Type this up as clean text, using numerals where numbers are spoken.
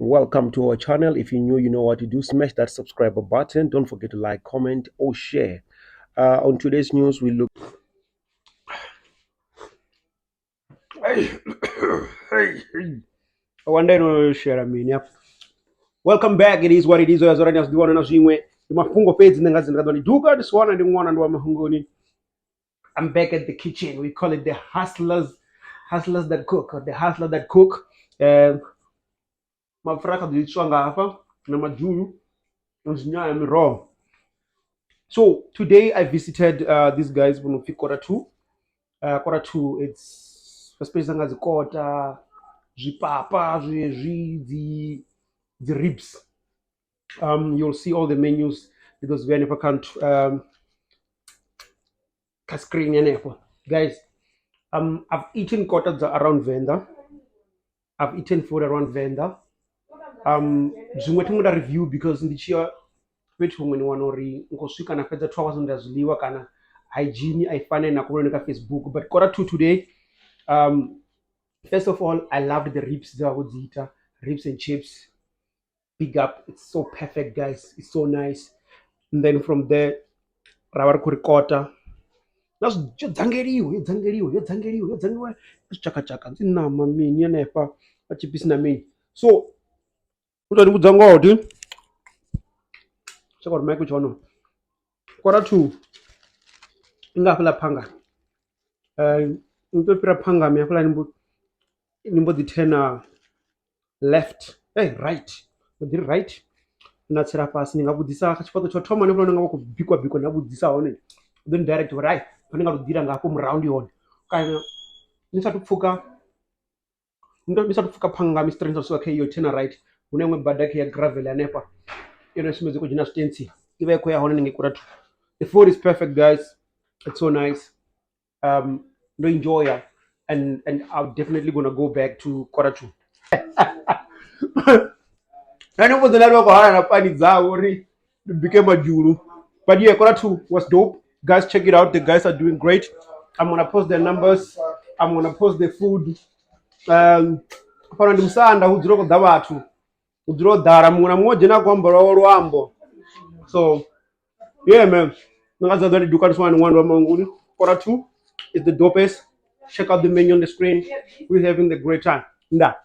Welcome to our channel. If you're new, you know what to do. Smash that subscribe button. Don't forget to like, comment, or share. On today's news, we look. Hey, hey. I wonder no share. I mean, yep. Welcome back. It is what it is. As already as the one and as you went. The mafungo page in the gazette. Do got this one and the one and one mahungoni. I'm back at the kitchen. We call it the hustlers that cook, or the hustler that cook. Mafraka di swanga hapa na majulu na raw. So today I visited these guys from Kota 2. Kota 2, it's space as Kota, Papa, the ribs. You'll see all the menus because we never can't screen and guys. I've eaten kotas around Venḓa. I've eaten food around Venḓa. Zvimwe tingoda review because ndichiya fhethu humwe ni wana uri ngosvika na fedza 2 hours ndazviḽiwa kana hygiene aifanani na kuoneka Facebook. But Kota 2 today, first of all, I loved the ribs dzavudziita, ribs and chips. Big up, it's so perfect, guys. It's so nice. And then from there, ravari kuri Kota. That's dzangeriwa chaka nzinama mini yanepa achipisi na mini. So utandibudza ngoti chakati mike chono Kota 2 ingafila phanga utopira phanga miyafila nimbo the 10 left right the right natsira pasi ningabudzisa chipato chothoma nefuna ngava kubikwa nabudzisa one then direct right panenga kudira ngapo muround yone kana nisati pfuka phanga mi strength so okay yo 10 right unemwe badaki ya gravel yanepa yone simeze kujina stensi ibe ko ya hone ninge Kota 2. The food is perfect, guys. It's so nice. No enjoy it. And I'm definitely gonna go back to Kota 2. I know what the network and pani zawori became a juru. But yeah, Kota 2 was dope. Guys, check it out. The guys are doing great. I'm gonna post their numbers. I'm gonna post the food. Pana ndimsanda hudziroko dhavatu. Udro dara muna moja na kwamba rwambo. So yeah, man. Kota 2 is the dopest. Check out the menu on the screen. We're having the great time. Nda.